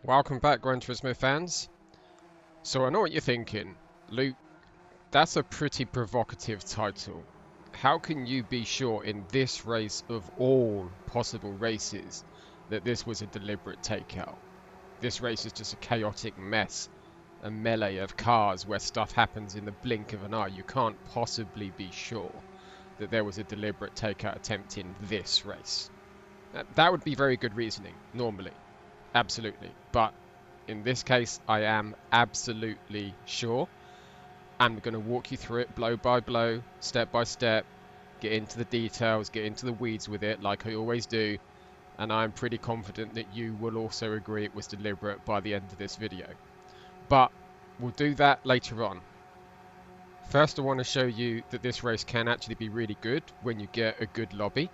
Welcome back, Gran Turismo fans. So I know what you're thinking. Luke, that's a pretty provocative title. How can you be sure in this race of all possible races that this was a deliberate takeout? This race is just a chaotic mess, a melee of cars where stuff happens in the blink of an eye. You can't possibly be sure that there was a deliberate takeout attempt in this race. That would be very good reasoning, normally. Absolutely. But in this case, I am absolutely sure. I'm going to walk you through it blow by blow, step by step, get into the details, get into the weeds with it like I always do. And I'm pretty confident that you will also agree it was deliberate by the end of this video. But we'll do that later on. First, I want to show you that this race can actually be really good when you get a good lobby.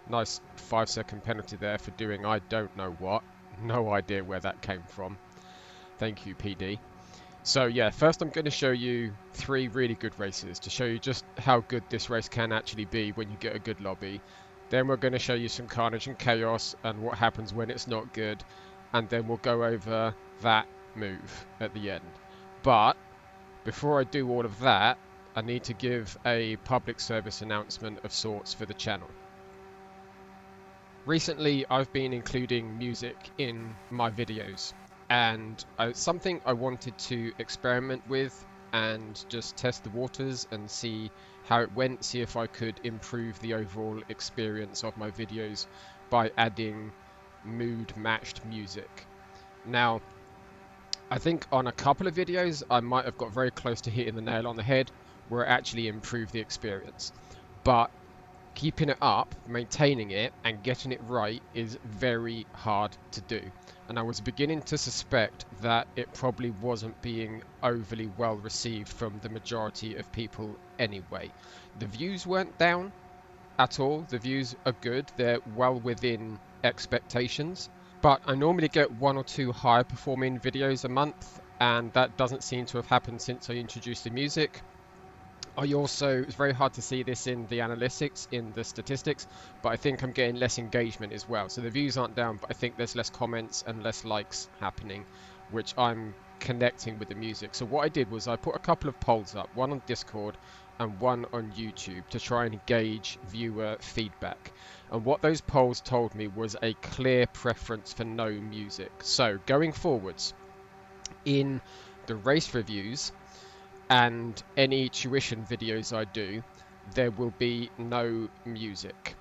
Nice 5-second penalty there for doing I don't know what. No idea where that came from. Thank you, PD. So yeah, first I'm going to show you 3 really good races to show you just how good this race can actually be when you get a good lobby. Then we're going to show you some carnage and chaos and what happens when it's not good. And then we'll go over that move at the end. But before I do all of that, I need to give a public service announcement of sorts for the channel. Recently, I've been including music in my videos, and it's something I wanted to experiment with and just test the waters and see how it went, see if I could improve the overall experience of my videos by adding mood-matched music. Now, I think on a couple of videos, I might have got very close to hitting the nail on the head where it actually improved the experience. But keeping it up, maintaining it, and getting it right is very hard to do. And I was beginning to suspect that it probably wasn't being overly well received from the majority of people anyway. The views weren't down at all. The views are good. They're well within expectations. But I normally get 1 or 2 high performing videos a month, and that doesn't seem to have happened since I introduced the music. It's very hard to see this in the analytics, in the statistics, but I think I'm getting less engagement as well. So the views aren't down, but I think there's less comments and less likes happening, which I'm connecting with the music. So what I did was I put a couple of polls up, one on Discord and one on YouTube, to try and gauge viewer feedback. And what those polls told me was a clear preference for no music. So going forwards, in the race reviews and any tuition videos I do, there will be no music.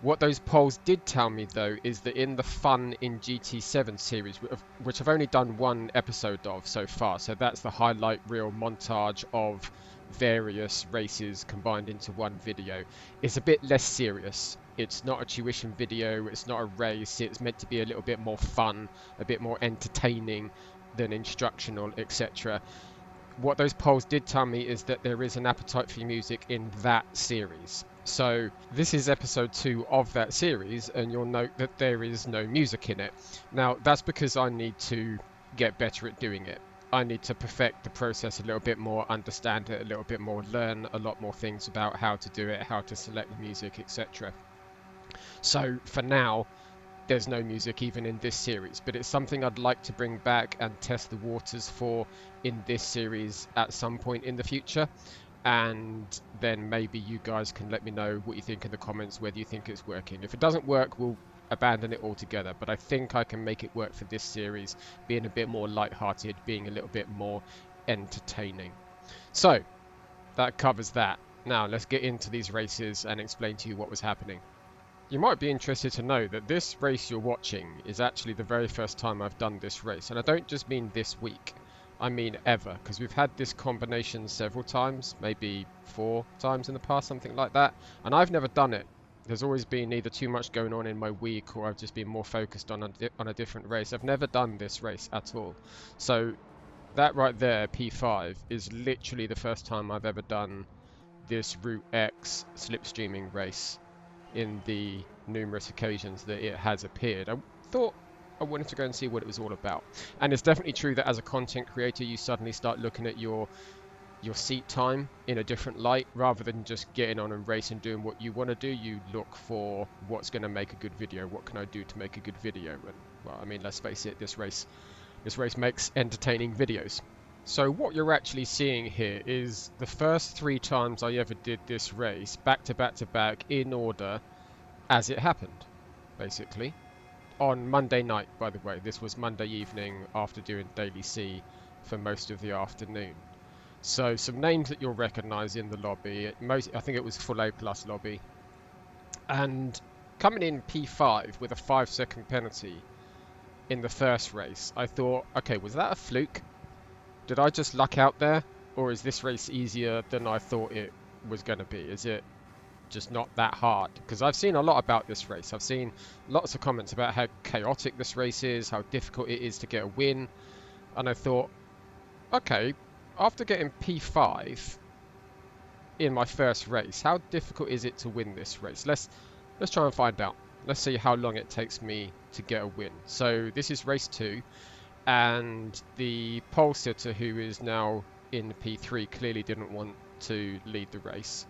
What those polls did tell me though is that in the Fun in GT7 series, which I've only done 1 episode of so far, so that's the highlight reel montage of various races combined into one video, it's a bit less serious. It's not a tuition video, it's not a race, it's meant to be a little bit more fun, a bit more entertaining than instructional, etc. What those polls did tell me is that there is an appetite for music in that series. So this is episode 2 of that series, and you'll note that there is no music in it. Now that's because I need to get better at doing it. I need to perfect the process a little bit more, understand it a little bit more, learn a lot more things about how to do it, how to select the music, etc. So for now, there's no music even in this series, but it's something I'd like to bring back and test the waters for in this series at some point in the future. And then maybe you guys can let me know what you think in the comments, whether you think it's working. If it doesn't work, we'll abandon it altogether, but I think I can make it work for this series, being a bit more lighthearted, being a little bit more entertaining. So that covers that. Now let's get into these races and explain to you what was happening. You might be interested to know that this race you're watching is actually the very first time I've done this race. And I don't just mean this week, I mean ever, because we've had this combination several times, maybe 4 times in the past, something like that. And I've never done it. There's always been either too much going on in my week, or I've just been more focused on a different race. I've never done this race at all. So that right there, P5, is literally the first time I've ever done this Route X slipstreaming race in the numerous occasions that it has appeared. I thought I wanted to go and see what it was all about. And it's definitely true that as a content creator, you suddenly start looking at your seat time in a different light. Rather than just getting on and racing, doing what you want to do, you look for what's going to make a good video. What can I do to make a good video? And well, I mean, let's face it, this race This race makes entertaining videos. So what you're actually seeing here is the first 3 times I ever did this race, back to back to back, in order as it happened, basically. On Monday night, by the way. This was Monday evening after doing Daily C for most of the afternoon. So some names that you'll recognise in the lobby. I think it was full A plus lobby. And coming in P5 with a 5-second penalty in the first race, I thought, okay, was that a fluke? Did I just luck out there? Or is this race easier than I thought it was going to be? Is it just not that hard? Because I've seen a lot about this race. I've seen lots of comments about how chaotic this race is, how difficult it is to get a win. And I thought, okay, after getting P5 in my first race, how difficult is it to win this race? Let's try and find out. Let's see how long it takes me to get a win. So this is race 2, and the pole sitter, who is now in P3, clearly didn't want to lead the race.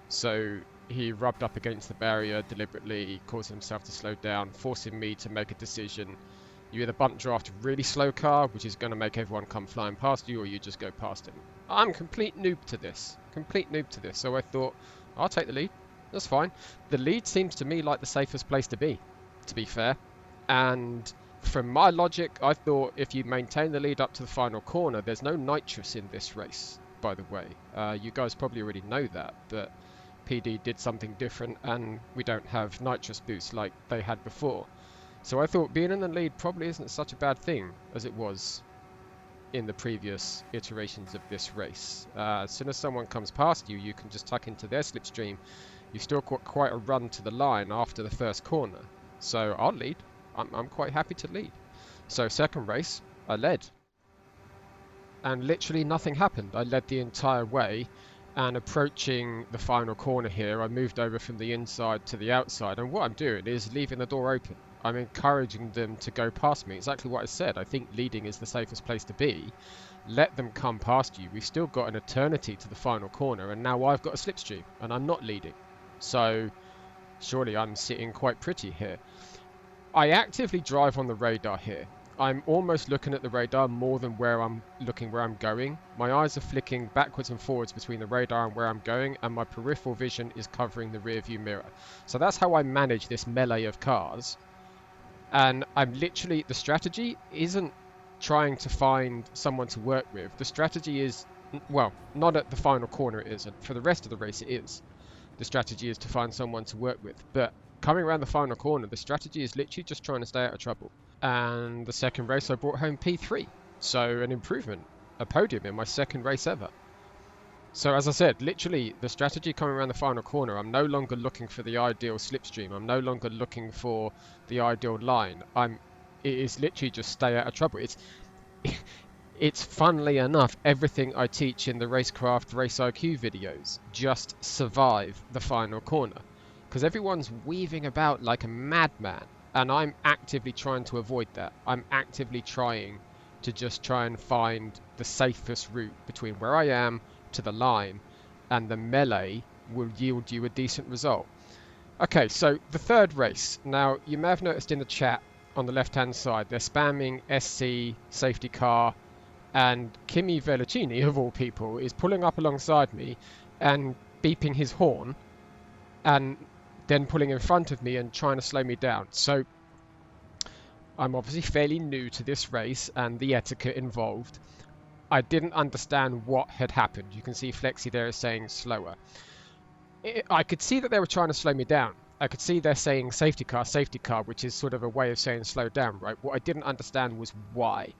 So he rubbed up against the barrier deliberately, causing himself to slow down, forcing me to make a decision. You either bump draft a really slow car, which is going to make everyone come flying past you, or you just go past him. I'm complete noob to this. So I thought, I'll take the lead. That's fine. The lead seems to me like the safest place to be fair. And from my logic, I thought if you maintain the lead up to the final corner, there's no nitrous in this race, by the way. You guys probably already know that, but PD did something different and we don't have nitrous boost like they had before. So I thought being in the lead probably isn't such a bad thing as it was in the previous iterations of this race. As soon as someone comes past you, you can just tuck into their slipstream. You've still got quite a run to the line after the first corner. So I'll lead. I'm quite happy to lead. So second race, I led. And literally nothing happened. I led the entire way. And approaching the final corner here, I moved over from the inside to the outside. And what I'm doing is leaving the door open. I'm encouraging them to go past me. Exactly what I said. I think leading is the safest place to be. Let them come past you. We've still got an eternity to the final corner. And now I've got a slipstream. And I'm not leading. So surely I'm sitting quite pretty here. I actively drive on the radar here. I'm almost looking at the radar more than where I'm going. My eyes are flicking backwards and forwards between the radar and where I'm going, and my peripheral vision is covering the rear view mirror. So that's how I manage this melee of cars. And the strategy isn't trying to find someone to work with. The strategy is, well, not at the final corner it isn't. For the rest of the race it is. The strategy is to find someone to work with. But coming around the final corner, the strategy is literally just trying to stay out of trouble. And the second race I brought home P3. So an improvement, a podium in my second race ever. So as I said, literally the strategy coming around the final corner, I'm no longer looking for the ideal slipstream. I'm no longer looking for the ideal line. It is literally just stay out of trouble. It's funnily enough everything I teach in the Racecraft Race IQ videos. Just survive the final corner. Because everyone's weaving about like a madman. And I'm actively trying to avoid that. I'm actively trying to just try and find the safest route between where I am to the line, and the melee will yield you a decent result. Okay, so the third race. Now, you may have noticed in the chat on the left-hand side, they're spamming SC, safety car, and Kimi Vellicini, of all people, is pulling up alongside me and beeping his horn, and then pulling in front of me and trying to slow me down. So I'm obviously fairly new to this race and the etiquette involved. I didn't understand what had happened. You can see Flexi there is saying slower. I could see that they were trying to slow me down. I could see they're saying safety car, which is sort of a way of saying slow down, right? What I didn't understand was why.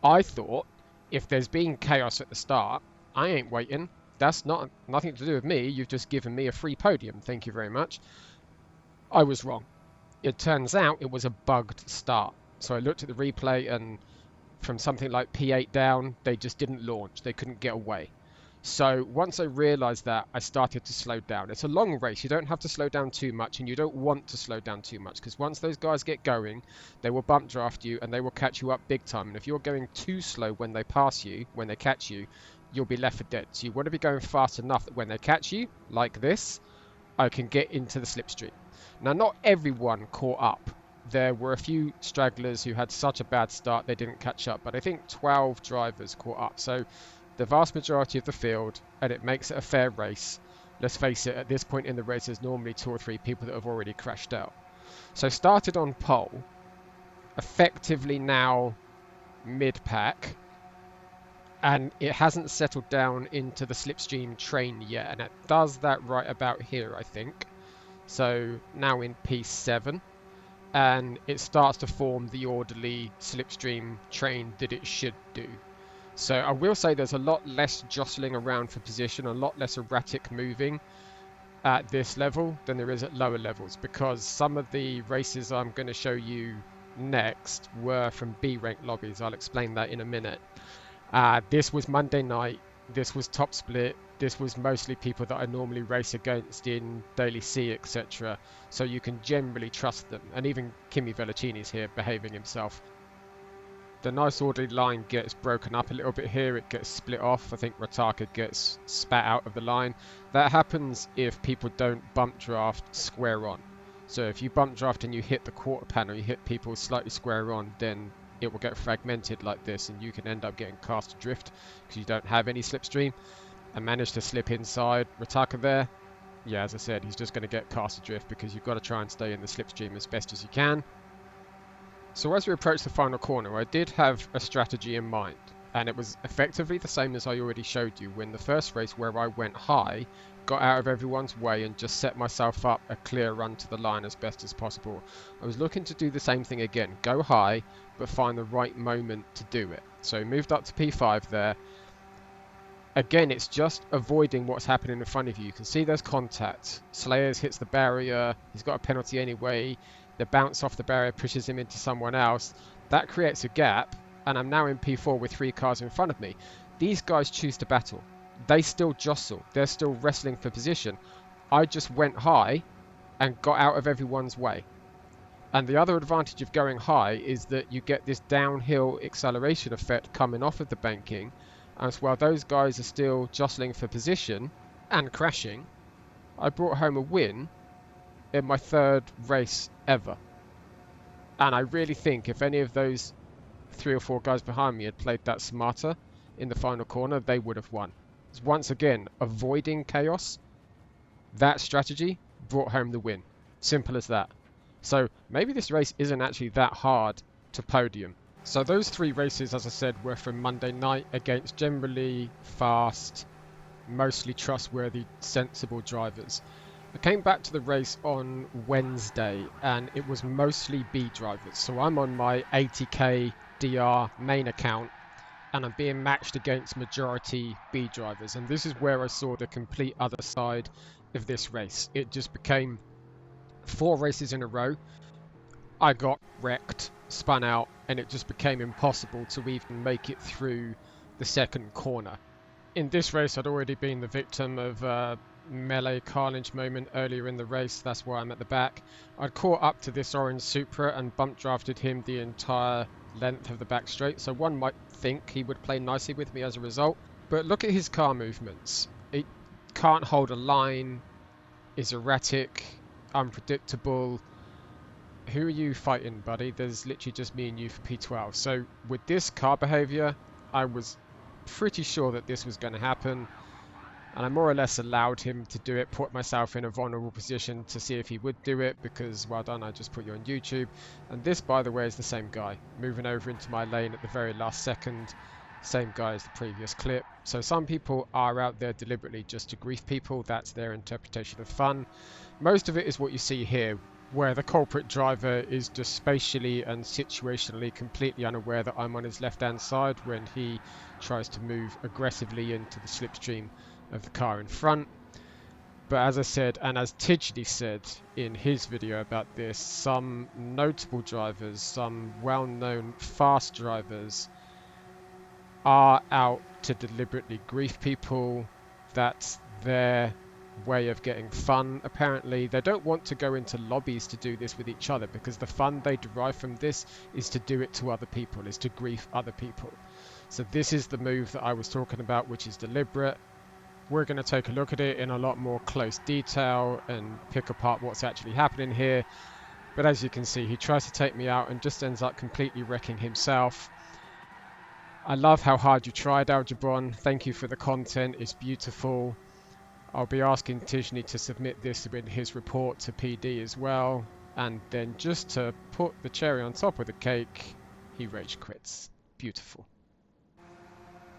I thought if there's been chaos at the start, I ain't waiting. That's nothing to do with me. You've just given me a free podium. Thank you very much. I was wrong. It turns out it was a bugged start. So I looked at the replay, and from something like P8 down, they just didn't launch. They couldn't get away. So once I realized that, I started to slow down. It's a long race. You don't have to slow down too much, and you don't want to slow down too much, because once those guys get going, they will bump draft you and they will catch you up big time. And if you're going too slow when they pass you, when they catch you, you'll be left for dead. So you want to be going fast enough that when they catch you, like this, I can get into the slipstream. Now, not everyone caught up there were a few stragglers who had such a bad start they didn't catch up, but I think 12 drivers caught up. So the vast majority of the field, and it makes it a fair race. Let's face it, at this point in the race, there's normally 2 or 3 people that have already crashed out. So started on pole, effectively now mid-pack, and it hasn't settled down into the slipstream train yet, and it does that right about here, I think. So now in P7, and it starts to form the orderly slipstream train that it should do. So I will say there's a lot less jostling around for position, a lot less erratic moving at this level than there is at lower levels, because some of the races I'm going to show you next were from B rank lobbies. I'll explain that in a minute. This was Monday night, this was top split, this was mostly people that I normally race against in Daily C, etc. So you can generally trust them, and even Kimi Velocini's here behaving himself. The nice orderly line gets broken up a little bit here, it gets split off. I think Rataka gets spat out of the line. That happens if people don't bump draft square on. So if you bump draft and you hit the quarter panel, you hit people slightly square on, then it will get fragmented like this, and you can end up getting cast adrift because you don't have any slipstream. I managed to slip inside Rataka there. Yeah, as I said, he's just going to get cast adrift because you've got to try and stay in the slipstream as best as you can. So as we approach the final corner, I did have a strategy in mind, and it was effectively the same as I already showed you when the first race, where I went high, got out of everyone's way and just set myself up a clear run to the line as best as possible. I was looking to do the same thing again, go high, but find the right moment to do it. So moved up to P5 there. Again, it's just avoiding what's happening in front of you. You can see there's contact. Slayers hits the barrier, he's got a penalty anyway. The bounce off the barrier pushes him into someone else. That creates a gap, and I'm now in P4 with 3 cars in front of me. These guys choose to battle. They still jostle. They're still wrestling for position. I just went high and got out of everyone's way. And the other advantage of going high is that you get this downhill acceleration effect coming off of the banking. And while those guys are still jostling for position and crashing, I brought home a win in my 3rd race ever. And I really think if any of those 3 or 4 guys behind me had played that smarter in the final corner, they would have won. Once again, avoiding chaos, that strategy brought home the win. Simple as that. So maybe this race isn't actually that hard to podium. So those 3 races, as I said, were from Monday night against generally fast, mostly trustworthy, sensible drivers. I came back to the race on Wednesday, and it was mostly B drivers. So I'm on my 80k DR main account, and I'm being matched against majority B drivers. And this is where I saw the complete other side of this race. It just became 4 races in a row. I got wrecked, spun out, and it just became impossible to even make it through the 2nd corner. In this race, I'd already been the victim of melee carnage moment earlier in the race. That's why I'm at the back. I'd caught up to this orange Supra and bump drafted him the entire length of the back straight, so one might think he would play nicely with me as a result. But look at his car movements. It can't hold a line, is erratic, unpredictable. Who are you fighting, buddy? There's literally just me and you for P12. So with this car behavior, I was pretty sure that this was going to happen. And I more or less allowed him to do it, put myself in a vulnerable position to see if he would do it, because, well done, I just put you on YouTube. And this, by the way, is the same guy, moving over into my lane at the very last second. Same guy as the previous clip. So some people are out there deliberately just to grief people. That's their interpretation of fun. Most of it is what you see here, where the culprit driver is just spatially and situationally completely unaware that I'm on his left-hand side when he tries to move aggressively into the slipstream of the car in front. But as I said, and as Tidgley said in his video about this, some notable drivers, some well-known fast drivers are out to deliberately grief people. That's their way of getting fun. Apparently they don't want to go into lobbies to do this with each other, because the fun they derive from this is to do it to other people, is to grief other people. So this is the move that I was talking about, which is deliberate. We're going to take a look at it in a lot more close detail and pick apart what's actually happening here. But as you can see, he tries to take me out and just ends up completely wrecking himself. I love how hard you tried, Algebron. Thank you for the content. It's beautiful. I'll be asking Tijni to submit this in his report to PD as well. And then just to put the cherry on top of the cake, he rage quits. Beautiful.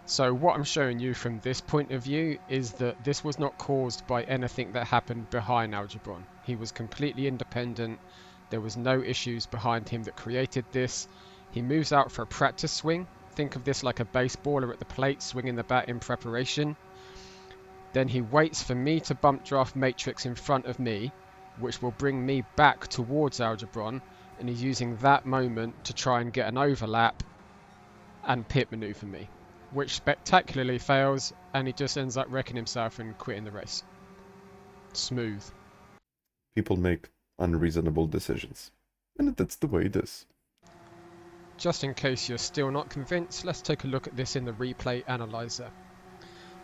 So what I'm showing you from this point of view is that this was not caused by anything that happened behind Algebron. He was completely independent. There was no issues behind him that created this. He moves out for a practice swing. Think of this like a baseballer at the plate swinging the bat in preparation. Then he waits for me to bump draft matrix in front of me, which will bring me back towards Algebron, and he's using that moment to try and get an overlap and pit maneuver me, which spectacularly fails, and he just ends up wrecking himself and quitting the race. Smooth. People make unreasonable decisions, and that's the way it is. Just in case you're still not convinced, let's take a look at this in the replay analyzer.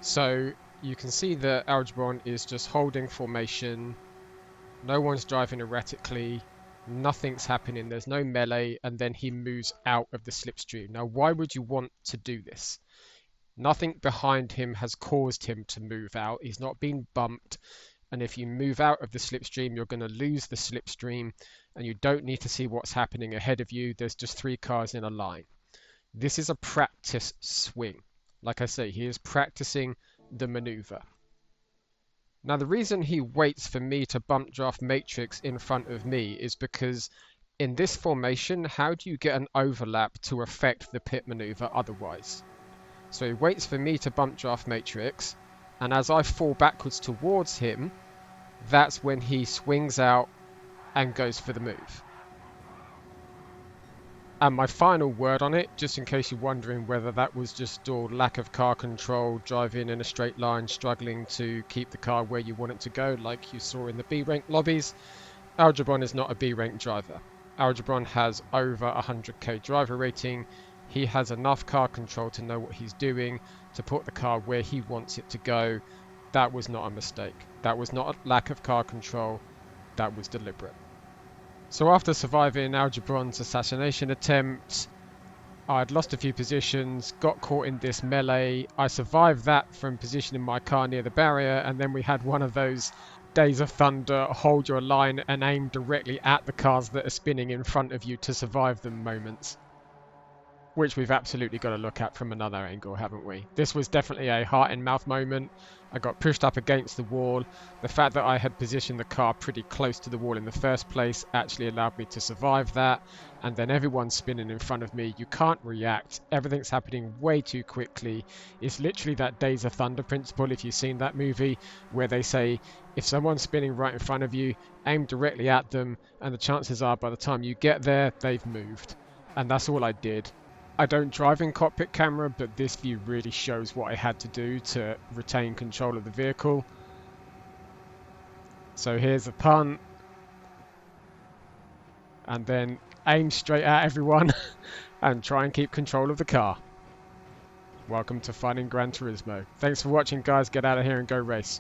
So you can see that Algebron is just holding formation, no one's driving erratically, nothing's happening, there's no melee, and then he moves out of the slipstream. Now why would you want to do this? Nothing behind him has caused him to move out, he's not been bumped, and if you move out of the slipstream you're going to lose the slipstream, and you don't need to see what's happening ahead of you, there's just 3 cars in a line. This is a practice swing. Like I say, he is practicing the maneuver. Now the reason he waits for me to bump draft matrix in front of me is because in this formation, how do you get an overlap to affect the pit maneuver otherwise? So he waits for me to bump draft matrix, and as I fall backwards towards him, that's when he swings out and goes for the move. And my final word on it, just in case you're wondering whether that was just all lack of car control, driving in a straight line, struggling to keep the car where you want it to go, like you saw in the B-rank lobbies, Algebron is not a B-rank driver. Algebron has over 100k driver rating. He has enough car control to know what he's doing, to put the car where he wants it to go. That was not a mistake. That was not a lack of car control. That was deliberate. So after surviving Algebron's assassination attempt, I'd lost a few positions, got caught in this melee. I survived that from positioning my car near the barrier, and then we had one of those Days of Thunder, hold your line and aim directly at the cars that are spinning in front of you to survive them moments. Which we've absolutely got to look at from another angle, haven't we? This was definitely a heart-in-mouth moment. I got pushed up against the wall. The fact that I had positioned the car pretty close to the wall in the first place actually allowed me to survive that. And then everyone's spinning in front of me. You can't react. Everything's happening way too quickly. It's literally that Days of Thunder principle, if you've seen that movie, where they say, if someone's spinning right in front of you, aim directly at them, and the chances are by the time you get there, they've moved. And that's all I did. I don't drive in cockpit camera, but this view really shows what I had to do to retain control of the vehicle. So here's a punt. And then aim straight at everyone and try and keep control of the car. Welcome to fun in Gran Turismo. Thanks for watching, guys. Get out of here and go race.